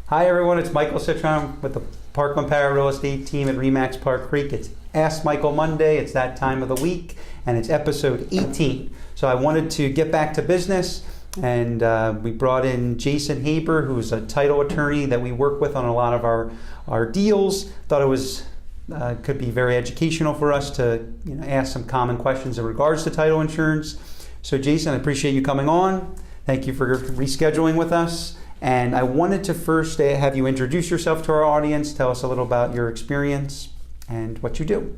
Hi everyone, it's Michael Citron with the Parkland Real Estate team at RE/MAX Park Creek. It's Ask Michael Monday, it's that time of the week, and it's episode 18. So I wanted to get back to business, and we brought in Jason Haber, who's a title attorney that we work with on a lot of our deals. Thought it was could be very educational for us to ask some common questions in regards to title insurance. So Jason, I appreciate you coming on. Thank you for rescheduling with us. And I wanted to first have you introduce yourself to our audience, tell us a little about your experience and what you do.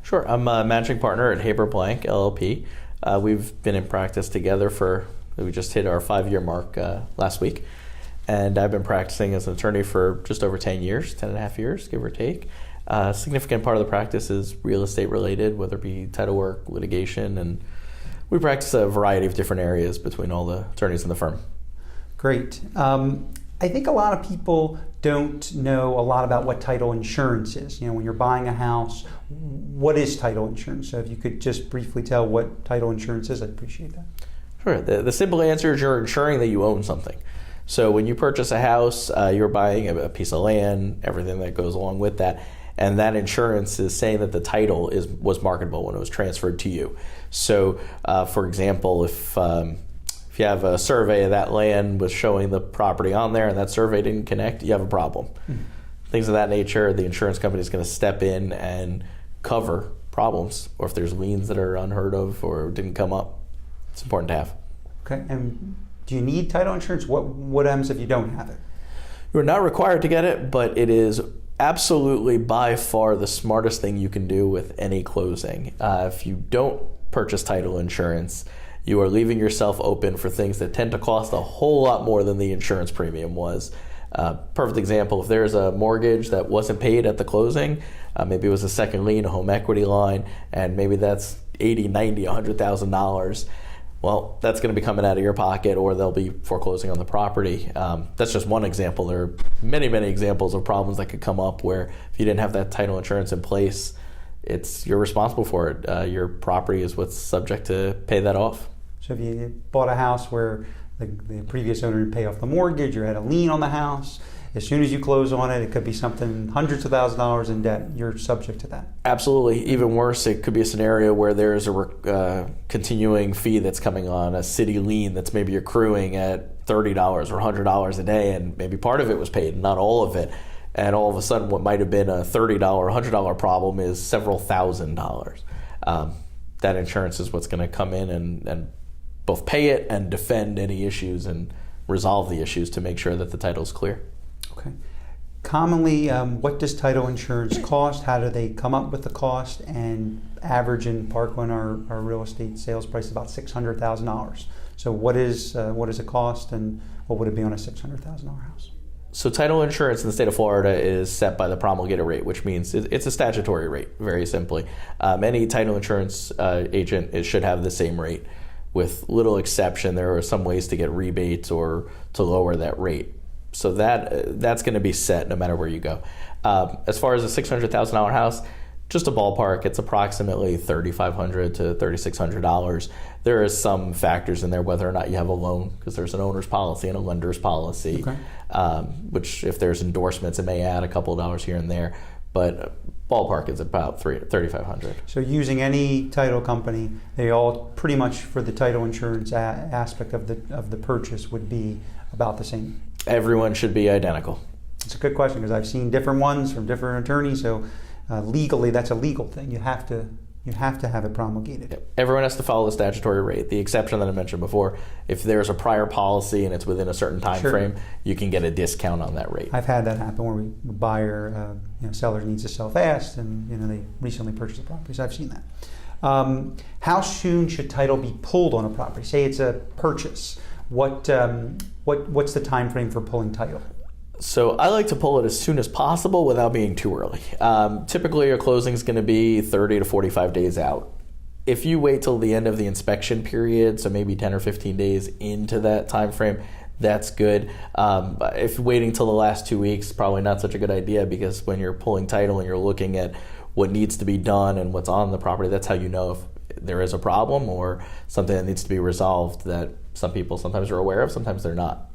Sure. I'm a managing partner at Haber Blank LLP. We've been in practice together we just hit our 5-year mark last week. And I've been practicing as an attorney for just over 10 years, 10 and a half years, give or take. A significant part of the practice is real estate related, whether it be title work, litigation, and we practice a variety of different areas between all the attorneys in the firm. Great. I think a lot of people don't know a lot about what title insurance is. When you're buying a house, what is title insurance? So if you could just briefly tell what title insurance is, I'd appreciate that. Sure. The simple answer is you're insuring that you own something. So when you purchase a house, you're buying a piece of land, everything that goes along with that. And that insurance is saying that the title was marketable when it was transferred to you. So, for example, if you have a survey of that land with showing the property on there and that survey didn't connect, you have a problem. Mm-hmm. Things of that nature, the insurance company is going to step in and cover problems, or if there's liens that are unheard of or didn't come up. It's important to have. Okay, and do you need title insurance? What happens if you don't have it? You're not required to get it, but it is absolutely by far the smartest thing you can do with any closing. If you don't purchase title insurance, you are leaving yourself open for things that tend to cost a whole lot more than the insurance premium was. Perfect example, if there's a mortgage that wasn't paid at the closing, maybe it was a second lien, a home equity line, and maybe that's $80,000, $90,000, $100,000. Well, that's going to be coming out of your pocket, or they'll be foreclosing on the property. That's just one example. There are many, many examples of problems that could come up where if you didn't have that title insurance in place, you're responsible for it. Your property is what's subject to pay that off. So if you bought a house where the previous owner didn't pay off the mortgage or had a lien on the house, as soon as you close on it, it could be something hundreds of thousands of dollars in debt. You're subject to that. Absolutely. Even worse, it could be a scenario where there's a continuing fee that's coming on, a city lien that's maybe accruing at $30 or $100 a day, and maybe part of it was paid, not all of it. And all of a sudden, what might have been a $30 or $100 problem is several $1,000s. That insurance is what's going to come in and both pay it and defend any issues and resolve the issues to make sure that the title is clear. Okay. Commonly, what does title insurance cost? How do they come up with the cost? And average in Parkland, our real estate sales price is about $600,000. So what is it cost, and what would it be on a $600,000 house? So title insurance in the state of Florida is set by the promulgated rate, which means it's a statutory rate, very simply. Any title insurance agent should have the same rate. With little exception, there are some ways to get rebates or to lower that rate. So that's going to be set no matter where you go. As far as a $600,000 house, just a ballpark, it's approximately $3,500 to $3,600. There is some factors in there, whether or not you have a loan, because there's an owner's policy and a lender's policy, okay. Which if there's endorsements, it may add a couple of dollars here and there. But ballpark is about $3,500. So using any title company, they all pretty much for the title insurance aspect of the purchase would be about the same. Everyone should be identical. It's a good question because I've seen different ones from different attorneys. So legally, that's a legal thing. You have to have it promulgated. Yep. Everyone has to follow the statutory rate. The exception that I mentioned before, if there's a prior policy and it's within a certain time frame, you can get a discount on that rate. I've had that happen where the buyer, seller needs to sell fast, and they recently purchased a property. So I've seen that. How soon should title be pulled on a property? Say it's a purchase. What's the time frame for pulling title? So I like to pull it as soon as possible without being too early. Typically, your closing is going to be 30 to 45 days out. If you wait till the end of the inspection period, so maybe 10 or 15 days into that time frame, that's good. If waiting till the last 2 weeks, probably not such a good idea, because when you're pulling title and you're looking at what needs to be done and what's on the property, that's how you know if there is a problem or something that needs to be resolved that some people sometimes are aware of, sometimes they're not.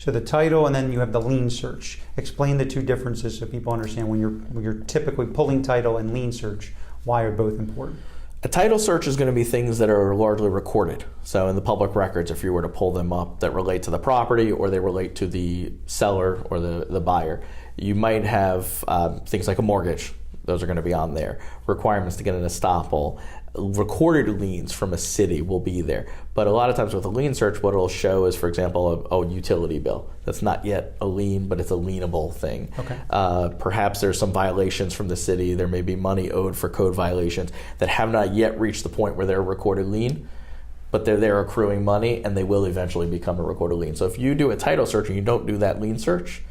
So the title, and then you have the lien search. Explain the two differences so people understand when you're typically pulling title and lien search, why are both important? A title search is going to be things that are largely recorded. So in the public records, if you were to pull them up that relate to the property or they relate to the seller or the buyer, you might have things like a mortgage. Those are going to be on there. Requirements to get an estoppel. Recorded liens from a city will be there. But a lot of times with a lien search, what it'll show is, for example, a utility bill. That's not yet a lien, but it's a lienable thing. Okay. Perhaps there's some violations from the city. There may be money owed for code violations that have not yet reached the point where they're a recorded lien, but they're there accruing money, and they will eventually become a recorded lien. So if you do a title search and you don't do that lien search,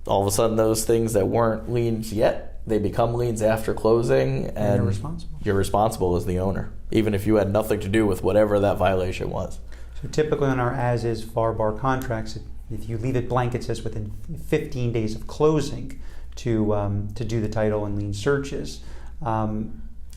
all of a sudden those things that weren't liens yet, they become liens after closing, and you're responsible as the owner, even if you had nothing to do with whatever that violation was. So typically on our as-is FAR/BAR contracts, if you leave it blank, it says within 15 days of closing to do the title and lien searches.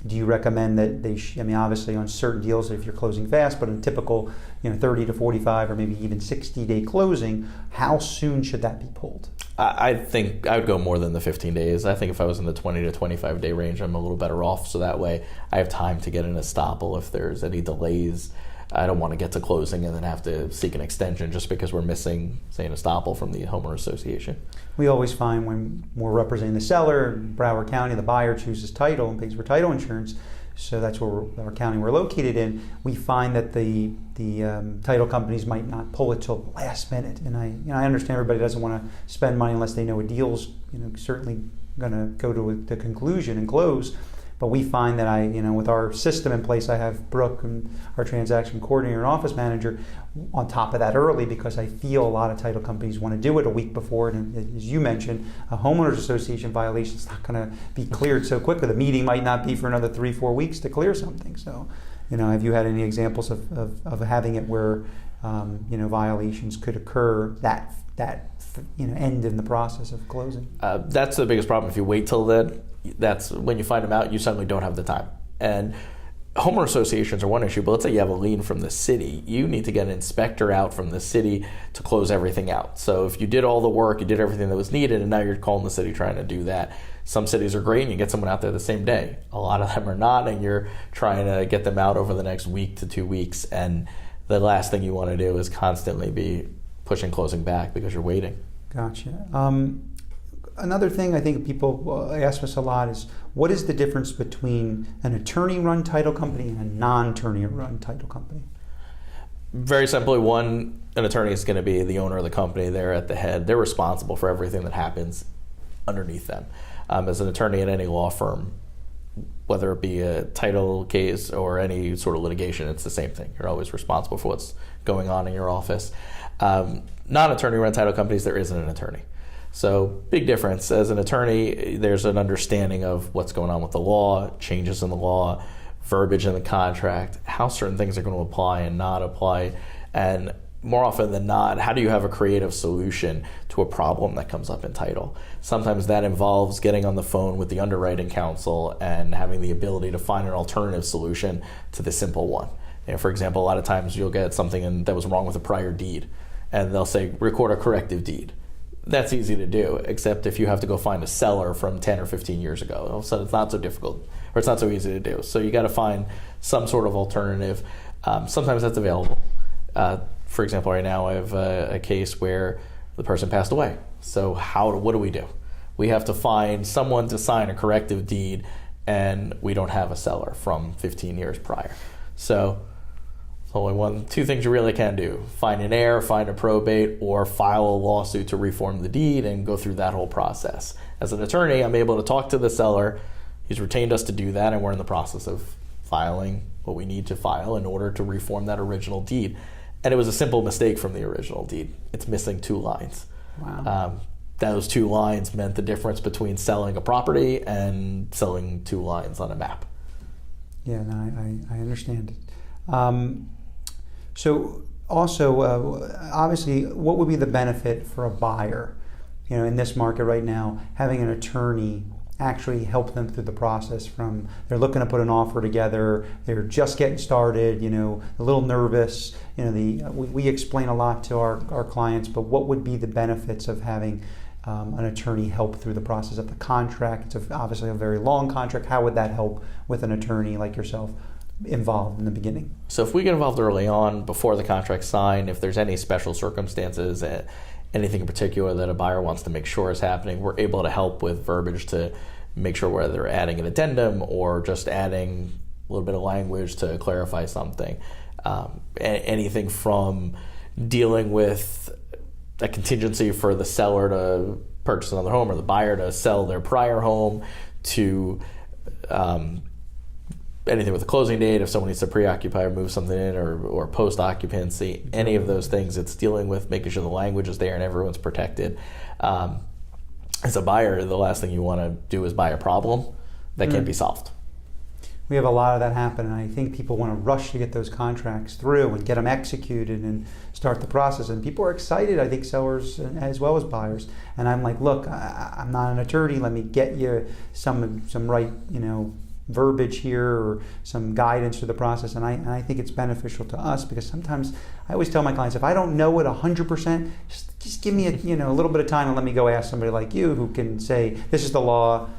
Do you recommend that they? Obviously on certain deals, if you're closing fast, but in typical, 30 to 45 or maybe even 60-day closing, how soon should that be pulled? I think I would go more than the 15 days. I think if I was in the 20 to 25 day range, I'm a little better off. So that way I have time to get an estoppel if there's any delays. I don't want to get to closing and then have to seek an extension just because we're missing, say, an estoppel from the homeowner association. We always find when we're representing the seller in Broward County, the buyer chooses title and pays for title insurance. So that's where our county we're located in. We find that the title companies might not pull it till the last minute, and I understand everybody doesn't want to spend money unless they know a deal's certainly going to go to the conclusion and close. But we find that with our system in place, I have Brooke and our transaction coordinator and office manager on top of that early, because I feel a lot of title companies want to do it a week before. And as you mentioned, a homeowners association violation is not going to be cleared so quickly. The meeting might not be for another 3-4 weeks to clear something. So, have you had any examples of having it where, violations could occur that end in the process of closing? That's the biggest problem. If you wait till then, that's when you find them out, you suddenly don't have the time. And homeowner associations are one issue, but let's say you have a lien from the city. You need to get an inspector out from the city to close everything out. So if you did all the work, you did everything that was needed, and now you're calling the city trying to do that. Some cities are great and you get someone out there the same day. A lot of them are not, and you're trying to get them out over the next week to 2 weeks. And the last thing you want to do is constantly be pushing closing back because you're waiting. Gotcha. Another thing I think people ask us a lot is, what is the difference between an attorney-run title company and a non-attorney-run title company? Very simply, an attorney is going to be the owner of the company. They're at the head. They're responsible for everything that happens underneath them. As an attorney at any law firm, whether it be a title case or any sort of litigation, it's the same thing. You're always responsible for what's going on in your office. Non-attorney-run title companies, there isn't an attorney. So big difference. As an attorney, there's an understanding of what's going on with the law, changes in the law, verbiage in the contract, how certain things are going to apply and not apply. And more often than not, how do you have a creative solution to a problem that comes up in title? Sometimes that involves getting on the phone with the underwriting counsel and having the ability to find an alternative solution to the simple one. For example, a lot of times you'll get something that was wrong with a prior deed, and they'll say, record a corrective deed. That's easy to do, except if you have to go find a seller from 10 or 15 years ago. All of a sudden, it's not so difficult, or it's not so easy to do. So you got to find some sort of alternative. Sometimes that's available. For example, right now I have a case where the person passed away. So what do we do? We have to find someone to sign a corrective deed, and we don't have a seller from 15 years prior. So only two things you really can do: find an heir, find a probate, or file a lawsuit to reform the deed and go through that whole process. As an attorney, I'm able to talk to the seller. He's retained us to do that, and we're in the process of filing what we need to file in order to reform that original deed. And it was a simple mistake from the original deed. It's missing 2 lines. Wow. Those 2 lines meant the difference between selling a property and selling 2 lines on a map. Yeah, no, I understand it. So also, obviously, what would be the benefit for a buyer, in this market right now, having an attorney actually help them through the process from they're looking to put an offer together, they're just getting started, a little nervous. We explain a lot to our clients, but what would be the benefits of having an attorney help through the process of the contract? It's obviously a very long contract. How would that help with an attorney like yourself involved in the beginning? So if we get involved early on, before the contract's signed, if there's any special circumstances, anything in particular that a buyer wants to make sure is happening, we're able to help with verbiage to make sure whether they're adding an addendum or just adding a little bit of language to clarify something. Anything from dealing with a contingency for the seller to purchase another home or the buyer to sell their prior home to anything with a closing date, if someone needs to preoccupy or move something in or post-occupancy, any of those things. It's dealing with making sure the language is there and everyone's protected. As a buyer, the last thing you want to do is buy a problem that can't be solved. We have a lot of that happen, and I think people want to rush to get those contracts through and get them executed and start the process. And people are excited, I think, sellers as well as buyers. And I'm like, look, I'm not an attorney. Let me get you some right, verbiage here or some guidance to the process. And I think it's beneficial to us because sometimes I always tell my clients, if I don't know it 100%, just give me a little bit of time and let me go ask somebody like you who can say, this is the law,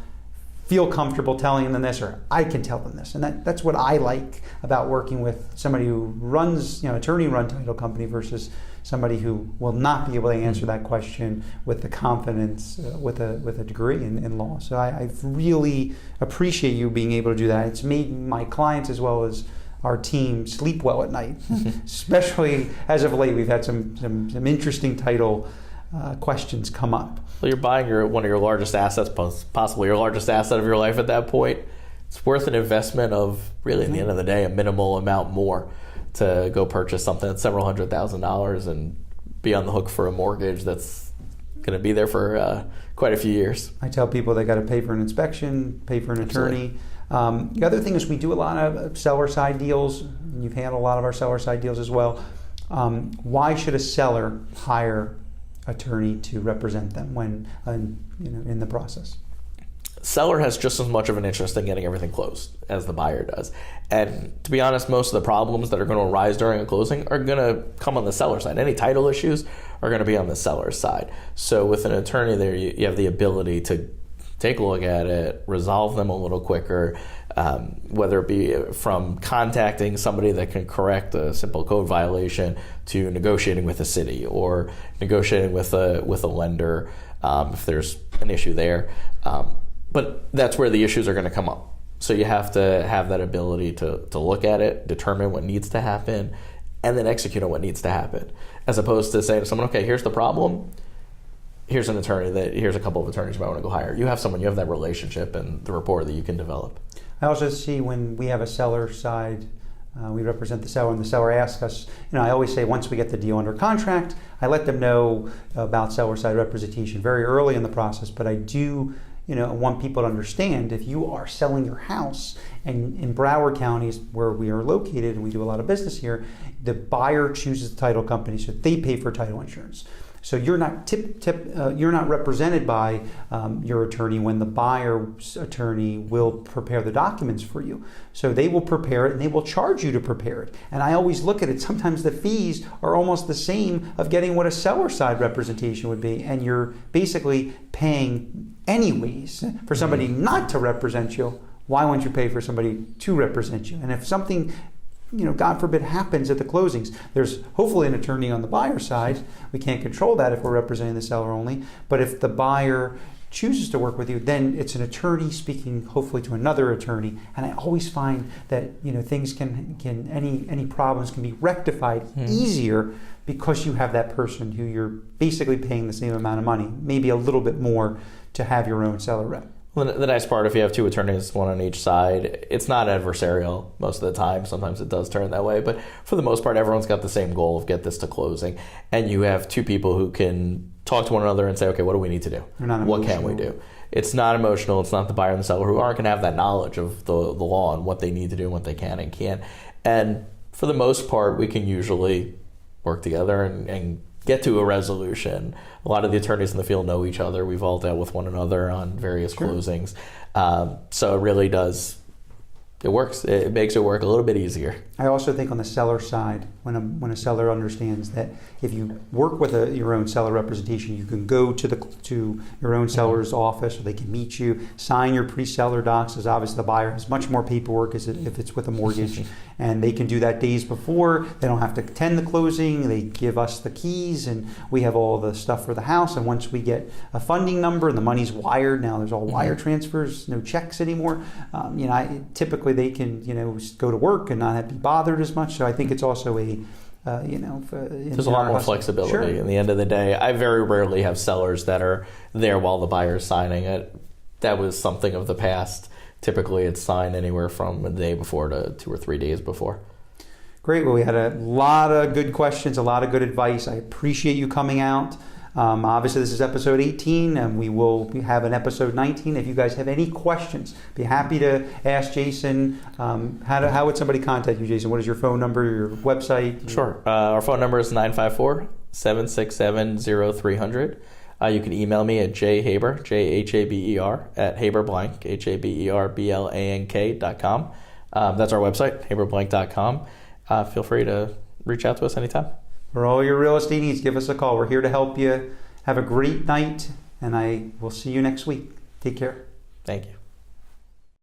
feel comfortable telling them this, or I can tell them this. And that's what I like about working with somebody who runs, attorney-run title company versus somebody who will not be able to answer that question with the confidence, with a degree in law. So I really appreciate you being able to do that. It's made my clients as well as our team sleep well at night, especially as of late. We've had some interesting title questions come up. Well, you're buying one of your largest assets, possibly your largest asset of your life at that point. It's worth an investment of, really, at the end of the day, a minimal amount more to go purchase something that's several $100,000 and be on the hook for a mortgage that's going to be there for quite a few years. I tell people they got to pay for an inspection, pay for an attorney. The other thing is we do a lot of seller side deals. You've handled a lot of our seller side deals as well. Why should a seller hire attorney to represent them when in the process? Seller has just as much of an interest in getting everything closed as the buyer does. And to be honest, most of the problems that are going to arise during a closing are going to come on the seller side. Any title issues are going to be on the seller's side. So with an attorney there, you have the ability to take a look at it, resolve them a little quicker, whether it be from contacting somebody that can correct a simple code violation to negotiating with a city or negotiating with a lender if there's an issue there. But that's where the issues are going to come up. So you have to have that ability to look at it, determine what needs to happen, and then execute on what needs to happen. As opposed to saying to someone, okay, here's the problem. Here's an attorney here's a couple of attorneys you might want to go hire. You have that relationship and the rapport that you can develop. I also see when we have a seller side, we represent the seller and the seller asks us, I always say once we get the deal under contract, I let them know about seller side representation very early in the process, but I do want people to understand if you are selling your house and in Broward County where we are located and we do a lot of business here, the buyer chooses the title company, so they pay for title insurance. So you're not you're not represented by your attorney when the buyer's attorney will prepare the documents for you. So they will prepare it and they will charge you to prepare it. And I always look at it, sometimes the fees are almost the same of getting what a seller side representation would be, and you're basically paying anyways for somebody not to represent you. Why won't you pay for somebody to represent you? And if something God forbid happens at the closings, there's hopefully an attorney on the buyer side. We can't control that if we're representing the seller only. But if the buyer chooses to work with you, then it's an attorney speaking hopefully to another attorney. And I always find that things any problems can be rectified easier because you have that person who you're basically paying the same amount of money, maybe a little bit more, to have your own seller rep. Well, the nice part, if you have two attorneys, one on each side, it's not adversarial most of the time. Sometimes it does turn that way. But for the most part, everyone's got the same goal of get this to closing. And you have two people who can talk to one another and say, okay, what do we need to do? What can we do? It's not emotional. It's not the buyer and the seller who aren't going to have that knowledge of the law and what they need to do and what they can and can't. And for the most part, we can usually work together and get to a resolution. A lot of the attorneys in the field know each other. We've all dealt with one another on various closings. So it really does. It works. It makes it work a little bit easier. I also think on the seller side, when a seller understands that if you work with your own seller representation, you can go to your own seller's office, or they can meet you, sign your pre-seller docs, as obviously the buyer has much more paperwork as if it's with a mortgage, and they can do that days before. They don't have to attend the closing. They give us the keys, and we have all the stuff for the house. And once we get a funding number and the money's wired, now there's all wire transfers, no checks anymore. Typically they can go to work and not have to be bothered as much. So I think it's also a there's a lot more flexibility. Sure. In the end of the day, I very rarely have sellers that are there while the buyer is signing it. That was something of the past. Typically, it's signed anywhere from a day before to 2 or 3 days before. Great. Well, we had a lot of good questions, a lot of good advice. I appreciate you coming out. Obviously, this is episode 18, and we will have an episode 19. If you guys have any questions, be happy to ask Jason. How would somebody contact you, Jason? What is your phone number, your website? Sure. Our phone number is 954-767-0300. You can email me at jhaber, JHABER, at haberblank, HABERBLANK.com. That's our website, haberblank.com. Feel free to reach out to us anytime. For all your real estate needs, give us a call. We're here to help you. Have a great night, and I will see you next week. Take care. Thank you.